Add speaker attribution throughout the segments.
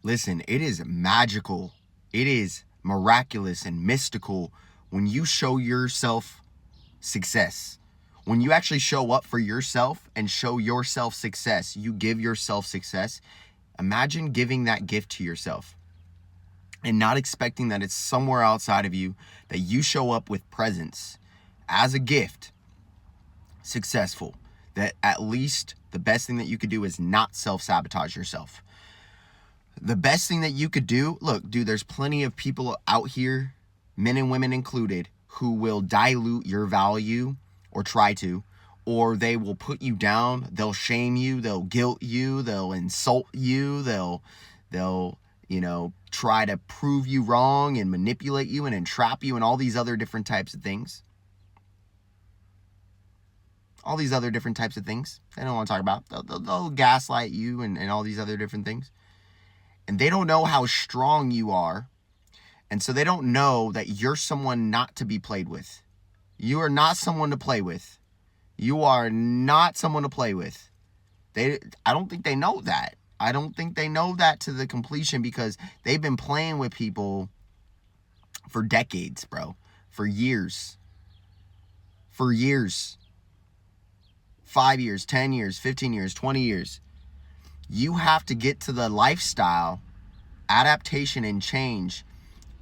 Speaker 1: Listen, it is magical. It is miraculous and mystical when you show yourself success. When you actually show up for yourself and show yourself success, you give yourself success. Imagine giving that gift to yourself and not expecting that it's somewhere outside of you, that you show up with presence as a gift, successful, that at least the best thing that you could do is not self-sabotage yourself. The best thing that you could do, look, dude, there's plenty of people out here, men and women included, who will dilute your value or try to, or they will put you down. They'll shame you. They'll guilt you. They'll insult you. They'll try to prove you wrong and manipulate you and entrap you and all these other different types of things. All these other different types of things they don't want to talk about. They'll gaslight you and all these other different things. And they don't know how strong you are. And so they don't know that you're someone not to be played with. You are not someone to play with. You are not someone to play with. I don't think they know that. I don't think they know that to the completion, because they've been playing with people for decades, bro. For years. For years. 5 years, 10 years, 15 years, 20 years. You have to get to the lifestyle, adaptation and change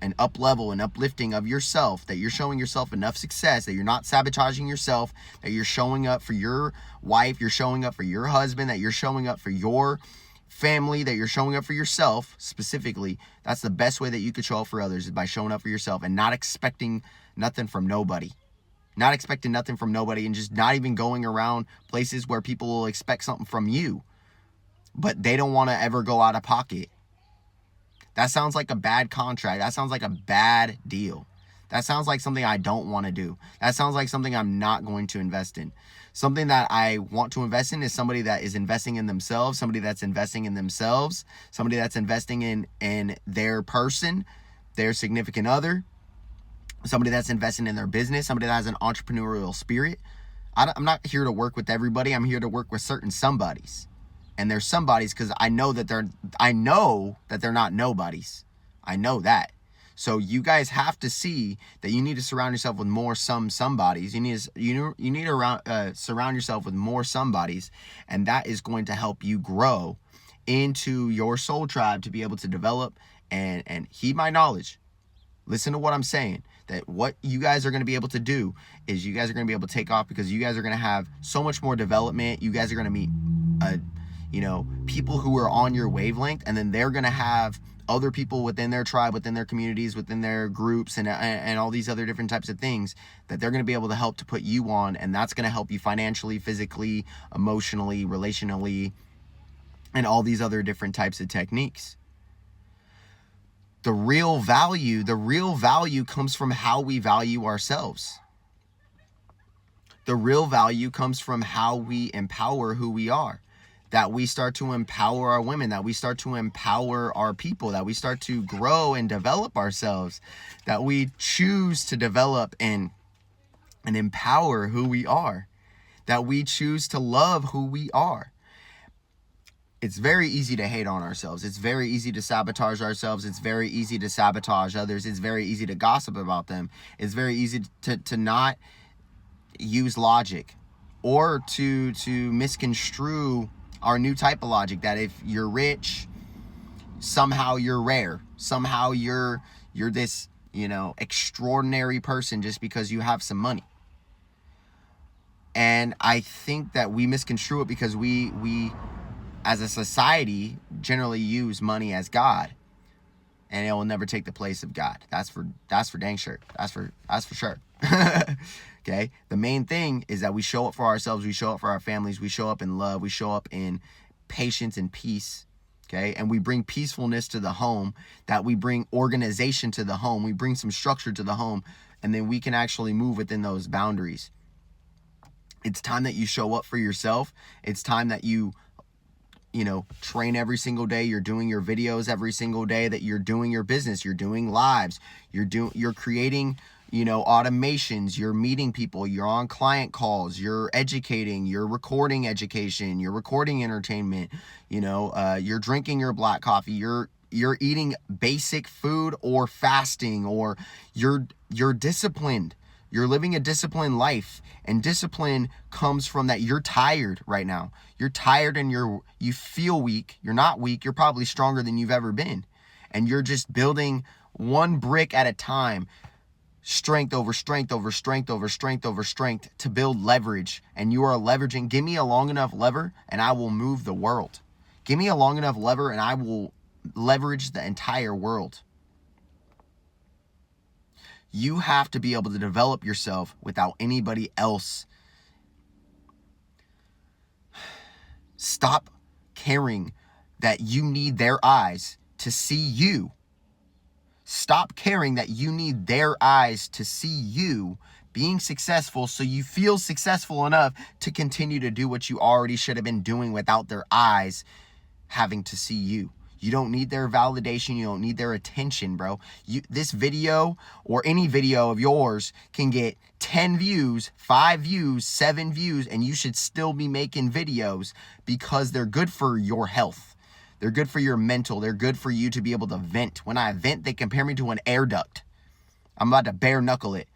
Speaker 1: and up level and uplifting of yourself, that you're showing yourself enough success, that you're not sabotaging yourself, that you're showing up for your wife, you're showing up for your husband, that you're showing up for your family, that you're showing up for yourself specifically. That's the best way that you could show up for others, is by showing up for yourself and not expecting nothing from nobody. Not expecting nothing from nobody, and just not even going around places where people will expect something from you, but they don't want to ever go out of pocket. That sounds like a bad contract. That sounds like a bad deal. That sounds like something I don't want to do. That sounds like something I'm not going to invest in. Something that I want to invest in is somebody that is investing in themselves, somebody that's investing in themselves, somebody that's investing in their person, their significant other, somebody that's investing in their business, somebody that has an entrepreneurial spirit. I'm not here to work with everybody. I'm here to work with certain somebodies. And there's somebodies because I know that they're not nobodies. I know that. So you guys have to see that you need to surround yourself with more somebodies. You need to surround yourself with more somebodies, and that is going to help you grow into your soul tribe to be able to develop and heed my knowledge. Listen to what I'm saying. That what you guys are going to be able to do is you guys are going to be able to take off, because you guys are going to have so much more development. You guys are going to meet people who are on your wavelength, and then they're going to have other people within their tribe, within their communities, within their groups, and all these other different types of things that they're going to be able to help to put you on, and that's going to help you financially, physically, emotionally, relationally, and all these other different types of techniques. The real value comes from how we value ourselves. The real value comes from how we empower who we are. That we start to empower our women, that we start to empower our people, that we start to grow and develop ourselves, that we choose to develop and empower who we are, that we choose to love who we are. It's very easy to hate on ourselves. It's very easy to sabotage ourselves. It's very easy to sabotage others. It's very easy to gossip about them. It's very easy to not use logic, or to misconstrue our new type of logic, that if you're rich, somehow you're rare. Somehow you're this, extraordinary person just because you have some money. And I think that we misconstrue it because we as a society generally use money as God, and it will never take the place of God. That's for dang sure. That's for sure. Okay. The main thing is that we show up for ourselves. We show up for our families. We show up in love. We show up in patience and peace. Okay. And we bring peacefulness to the home, that we bring organization to the home. We bring some structure to the home, and then we can actually move within those boundaries. It's time that you show up for yourself. It's time that you train every single day. You're doing your videos every single day, that you're doing your business. You're doing lives. You're creating, automations. You're meeting people. You're on client calls. You're educating. You're recording education. You're recording entertainment. You're drinking your black coffee. You're you're eating basic food or fasting, or you're disciplined. You're living a disciplined life, and discipline comes from that you're tired right now. You're tired and you feel weak. You're not weak. You're probably stronger than you've ever been. And you're just building one brick at a time, strength over strength over strength over strength over strength, to build leverage. And you are leveraging. Give me a long enough lever and I will move the world. Give me a long enough lever and I will leverage the entire world. You have to be able to develop yourself without anybody else. Stop caring that you need their eyes to see you. Stop caring that you need their eyes to see you being successful, so you feel successful enough to continue to do what you already should have been doing without their eyes having to see you. You don't need their validation. You don't need their attention, bro. This video or any video of yours can get 10 views, 5 views, 7 views, and you should still be making videos because they're good for your health. They're good for your mental. They're good for you to be able to vent. When I vent, they compare me to an air duct. I'm about to bare knuckle it.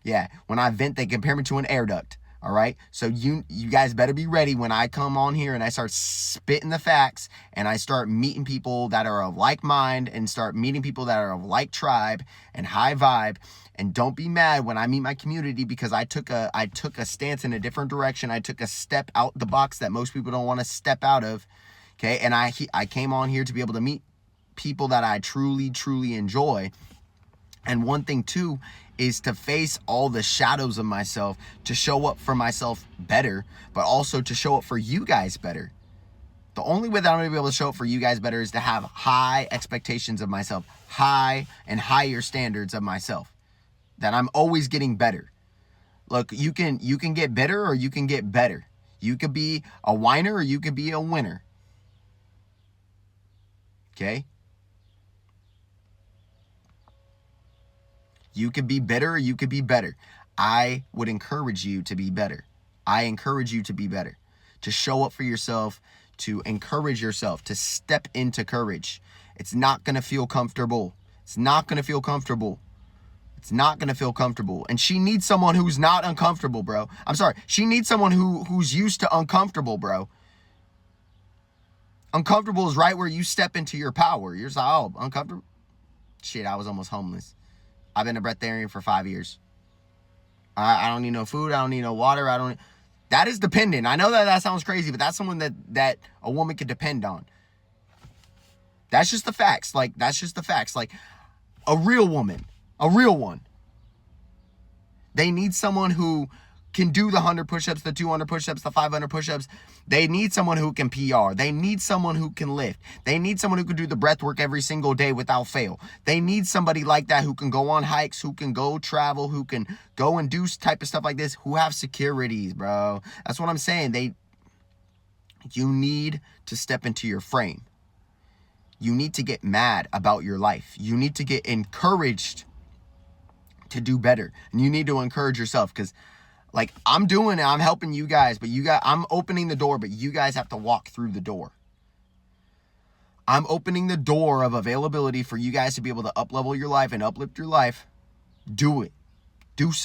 Speaker 1: Yeah, when I vent, they compare me to an air duct. All right, so you guys better be ready when I come on here and I start spitting the facts and I start meeting people that are of like mind and start meeting people that are of like tribe and high vibe. And don't be mad when I meet my community, because I took a stance in a different direction. I took a step out the box that most people don't want to step out of. Okay, and I came on here to be able to meet people that I truly, truly enjoy. And one thing too is to face all the shadows of myself, to show up for myself better, but also to show up for you guys better. The only way that I'm going to be able to show up for you guys better is to have high expectations of myself, high and higher standards of myself, that I'm always getting better. Look, you can get bitter or you can get better. You could be a whiner or you could be a winner. Okay? You could be bitter or you could be better. I would encourage you to be better. I encourage you to be better, to show up for yourself, to encourage yourself, to step into courage. It's not going to feel comfortable. It's not going to feel comfortable. It's not going to feel comfortable. And she needs someone who's not uncomfortable, bro. I'm sorry. She needs someone who's used to uncomfortable, bro. Uncomfortable is right where you step into your power. You're just like, oh, uncomfortable? Shit, I was almost homeless. I've been a breatharian for 5 years. I don't need no food. I don't need no water. That is dependent. I know that sounds crazy, but that's someone that a woman could depend on. That's just the facts. That's just the facts. A real woman, a real one. They need someone who can do the 100 push-ups, the 200 push-ups, the 500 push-ups. They need someone who can PR. They need someone who can lift. They need someone who can do the breath work every single day without fail. They need somebody like that who can go on hikes, who can go travel, who can go and do type of stuff like this, who have securities, bro. That's what I'm saying. You need to step into your frame. You need to get mad about your life. You need to get encouraged to do better. And you need to encourage yourself, because I'm doing it, I'm helping you guys, but I'm opening the door, but you guys have to walk through the door. I'm opening the door of availability for you guys to be able to up-level your life and uplift your life. Do it. Do so.